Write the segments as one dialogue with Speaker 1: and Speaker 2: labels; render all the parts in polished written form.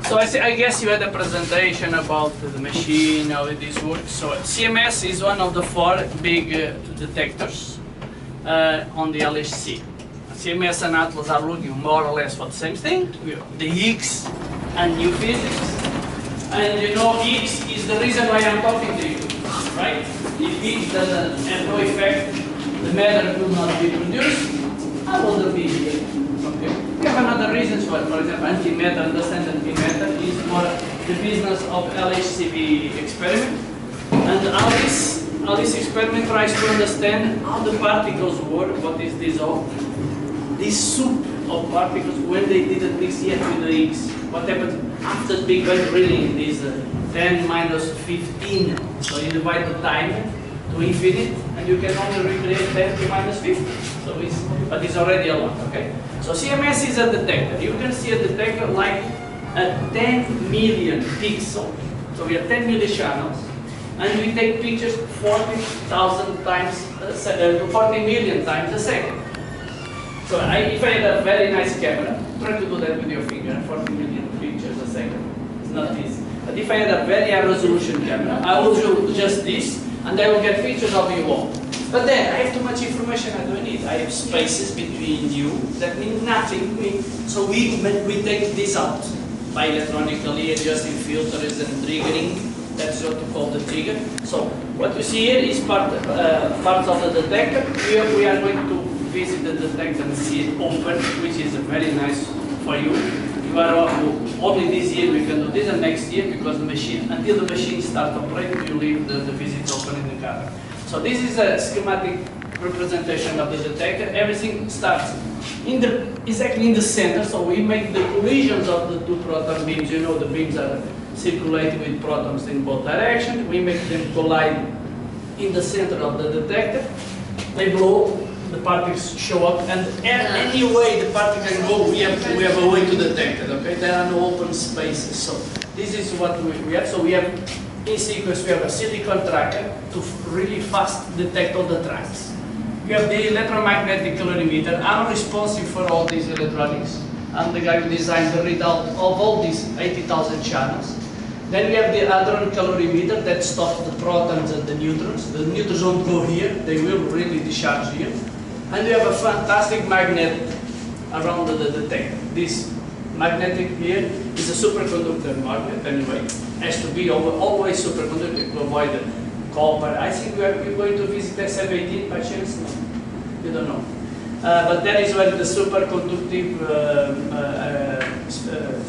Speaker 1: So I guess you had a presentation about the machine, how this works. So CMS is one of the four big detectors on the LHC. CMS and Atlas are looking more or less for the same thing, the Higgs and new physics. And you know, Higgs is the reason why I'm talking to you, right? If Higgs doesn't have no effect, the matter will not be produced, I will be here. Okay. We have another reason for example, antimatter, understand antimatter is more the business of LHCb experiment. And all this experiment tries to understand how the particles work, what is this all. This soup of particles when they didn't mix yet with the Higgs. What happened after the Big Bang really is 10 minus 15. So you divide the time to infinite and you can only recreate 10 to minus 50. So but it's already a lot, okay? So CMS is a detector. You can see a detector like a 10 million pixel. So we have 10 million channels and we take pictures 40,000 times, 40 million times a second. So if I had a very nice camera, try to do that with your finger, 40 million pictures a second. It's not easy. But if I had a very high resolution camera, I will do just this, and I will get pictures of you all. But then, I have too much information I don't need. I have spaces between you that mean nothing to me. So we take this out by electronically adjusting filters and triggering. That's what we call the trigger. So what you see here is parts of the detector. We are going to visit the detector and see it open, which is very nice for you. You are only this year we can do this, and next year because the machine, until the machine starts operating, you leave the visit open in the camera. So this is a schematic representation of the detector. Everything starts exactly in the center. So we make the collisions of the two proton beams. You know the beams are circulating with protons in both directions. We make them collide in the center of the detector. They blow. The particles show up, and any way the particle can go, we have a way to detect it. Okay, there are no open spaces. So this is what we have. So we have in sequence we have a silicon tracker to really fast detect all the tracks. We have the electromagnetic calorimeter. I'm responsible for all these electronics. I'm the guy who designed the readout of all these 80,000 channels. Then we have the hadron calorimeter that stops the protons and the neutrons. The neutrons don't go here; they will really discharge here. And we have a fantastic magnet around the detector. This magnetic here is a superconductor magnet anyway. Has to be always superconductor to avoid the copper. I think we're going to visit SF18 by chance? No, you don't know. But that is where the superconductive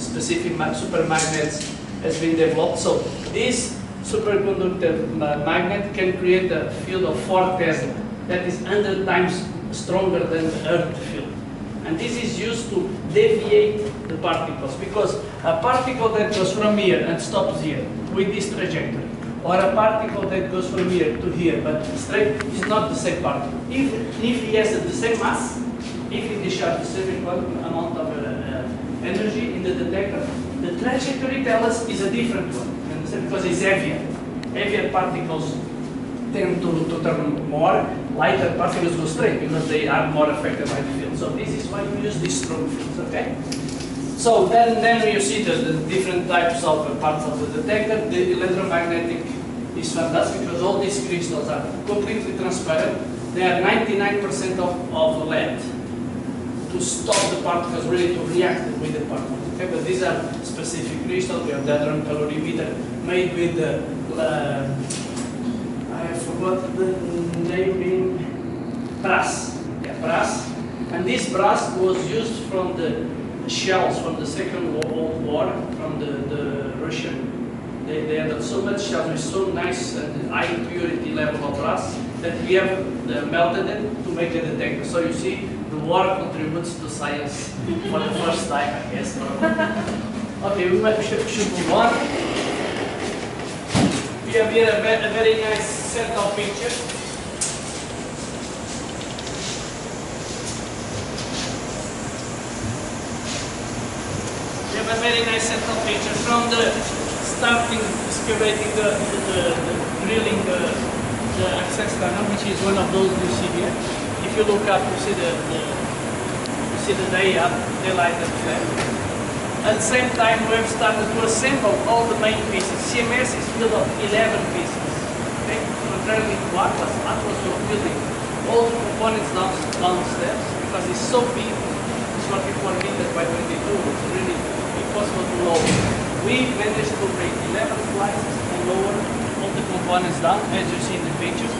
Speaker 1: specific supermagnets has been developed. So this superconductor magnet can create a field of 4 Tesla. That is 100 times stronger than the Earth field. And this is used to deviate the particles, because a particle that goes from here and stops here with this trajectory, or a particle that goes from here to here but straight, is not the same particle. If he has the same mass, if he discharges the same amount of energy in the detector, the trajectory tells us is a different one. You understand? Because it's heavier. Heavier particles tend to turn more, lighter particles go straight because they are more affected by the field. So this is why we use these strong fields, okay? So then you see the different types of parts of the detector. The electromagnetic is fantastic because all these crystals are completely transparent. They are 99% of lead to stop the particles really to react with the particles. Okay, but these are specific crystals. We have the hadron calorimeter made with the I forgot the name in brass. Yeah, brass. And this brass was used from the shells from the Second World War, from the Russian. They had so much shells with so nice and high purity level of brass that we have melted it to make a detector. So you see, the war contributes to science for the first time, I guess. Okay, we should move on. We have here a very nice set of pictures. We have a very nice set of pictures from the starting excavating the drilling the access tunnel, which is one of those you see here. If you look up, you see the day up, daylight up there. At the same time, we have started to assemble all the main pieces. CMS is built of 11 pieces. Okay? Contrarily to Atlas, Atlas was building all the components downstairs because it's so big. It's 44 meters by 22. It's really impossible to lower. We managed to bring 11 slices and lower all the components down, as you see in the picture.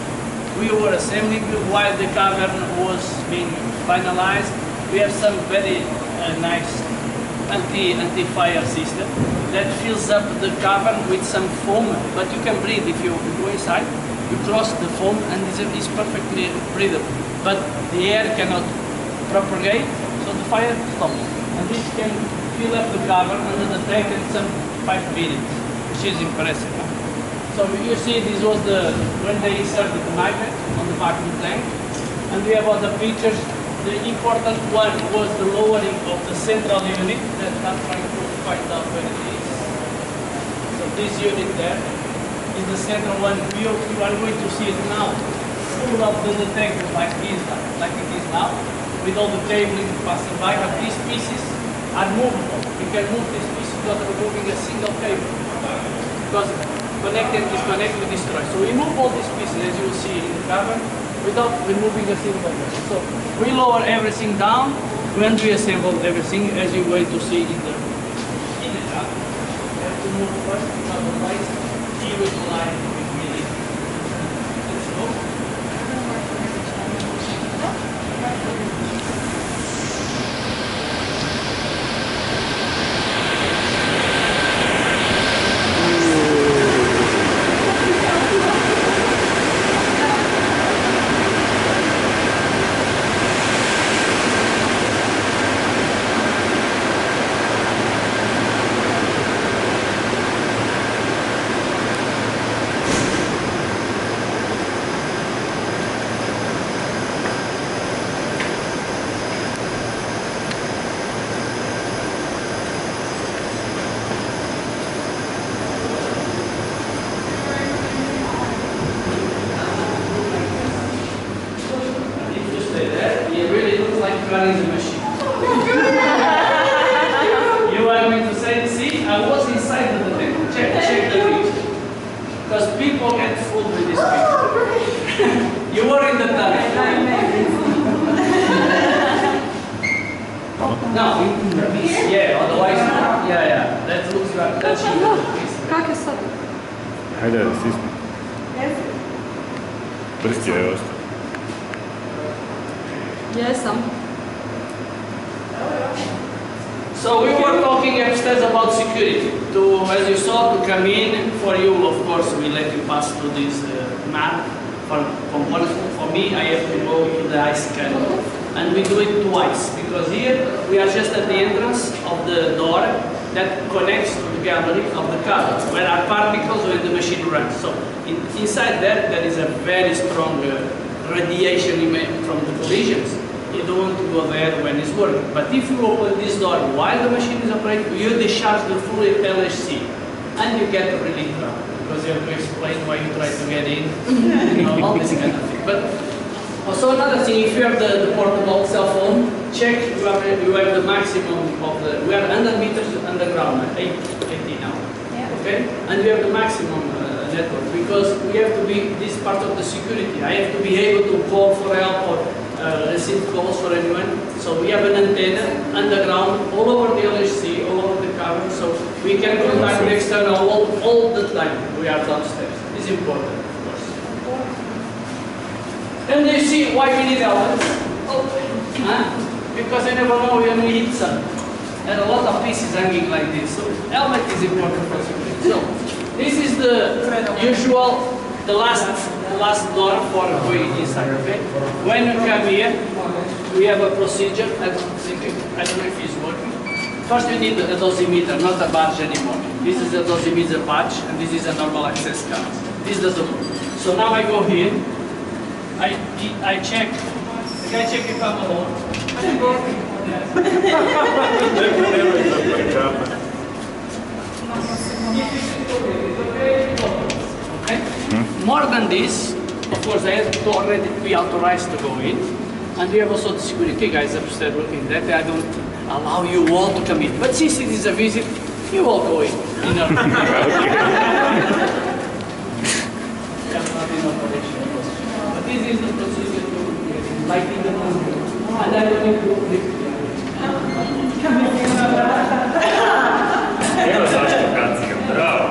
Speaker 1: We were assembling while the cavern was being finalized. We have some very nice anti-fire system that fills up the cavern with some foam, but you can breathe if you go inside. You cross the foam and it's perfectly breathable. But the air cannot propagate, so the fire stops. And this can fill up the cavern under the tank in some 5 minutes, which is impressive. Huh? So you see this was when they inserted the magnet on the back of the tank. And we have other pictures. The important one was the lowering of the central unit that I'm trying to find out where it is. So this unit there is the central one. You are going to see it now, full of the detectors like it is now, with all the cabling passing by. But these pieces are movable. You can move these pieces without removing a single cable. Because connected, disconnected, destroy. So we move all these pieces, as you will see in the cavern, without removing a single one. So we lower everything down when we assemble everything, as you're going to see in the cavern. We have to move first because otherwise he will collide with me. Let's go. Running the machine. You are going to say, see, I was inside the detector. Check the picture. Because people get fooled with this picture. You were in the tunnel. No, yeah, otherwise, yeah. That looks like that's you.
Speaker 2: Как je sad?
Speaker 3: Hajde da stisni. Prst je ostao.
Speaker 2: Jesam.
Speaker 1: So we were talking upstairs about security. As you saw, to come in, for you, of course, we let you pass through this map for components. For me, I have to go to the ice scanner. And we do it twice, because here we are just at the entrance of the door that connects to the gallery of the car, where are particles when the machine runs. So inside there is a very strong radiation from the collisions. You don't want to go there when it's working. But if you open this door while the machine is operating, you discharge the full LHC and you get really trouble because you have to explain why you try to get in, all this kind of thing. But also another thing, if you have the portable cell phone, check you have the maximum of we are 100 meters underground, 80 now, okay? And you have the maximum network because we have to be this part of the security. I have to be able to call for help or receive calls for anyone. So we have an antenna underground all over the LHC, all over the cavern, so we can contact the external all the time. We are downstairs. It's important, of course. And you see why we need helmets? Because you never know when we hit some. There are a lot of pieces hanging like this. So helmet is important for security. So this is the usual, the last door for going inside, okay? When you come here, we have a procedure. I don't know if it's working. First you need a dosimeter, not a badge anymore. This is a dosimeter badge, and this is a normal access card. This doesn't work. So now I go here, I check, can I check if I'm alone? More than this, of course, I have to already be authorized to go in, and we have also the security guys upstairs looking at that. allow you all to come in. But since it is a visit, you all go in. You know. But this is the procedure to lighting the moon. And I don't need to lift.
Speaker 3: Evo zašto kacigam, bravo.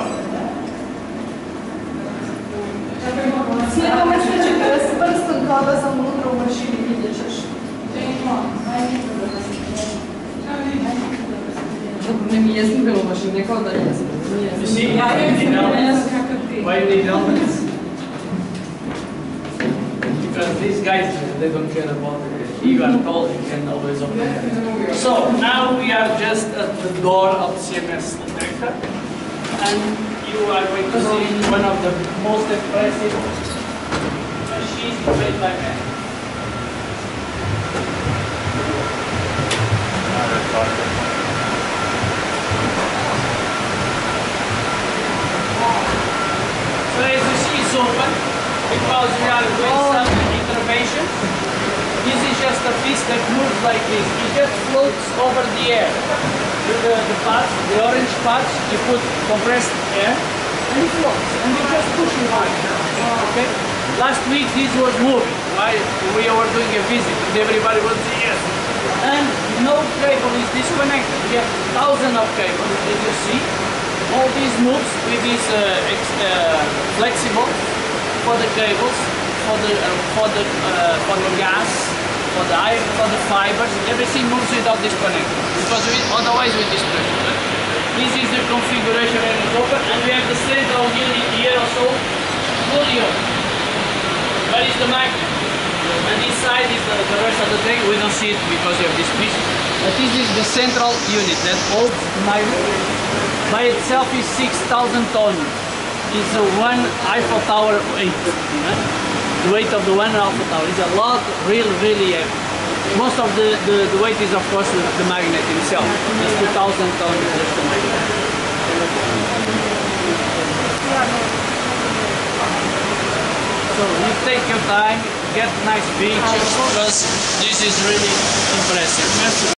Speaker 2: Slijedom misleće kada s prstom kao da sam unutra u mašini, vidjet ćeš. Ne mi jesam bilo u mašini, kao da jesam.
Speaker 1: You see, why you need helmets? Because these guys, they don't care about it. You are told you can always open it. So now we are just at the door of the CMS detector, and you are going to see one of the most impressive machines made by man. So as you see, it's open because we are doing some intervention. This is just a piece that moves like this. It just floats over the air. With the parts, the orange parts, you put compressed air and it floats. And you just push it hard. Okay? Last week this was moving. Why? We were doing a visit and everybody was saying yes. And no cable is disconnected. We have thousands of cables, as you see. All these moves with this flexible for the cables, for the gas, for the iron, for the fibers. Everything moves without disconnecting because otherwise we disconnect. This is the configuration and it's open, and we have the central unit here also fully open. Where is the magnet? And inside is the rest of the thing. We don't see it because we have this piece. But this is the central unit that holds the magnet. By itself is 6,000 tons. It's one Eiffel Tower weight. The weight of the one Eiffel Tower is a lot, really heavy. Most of the weight is of course the magnet himself. It's 2,000 tons just the magnet. So you take your time, get nice pictures because this is really impressive.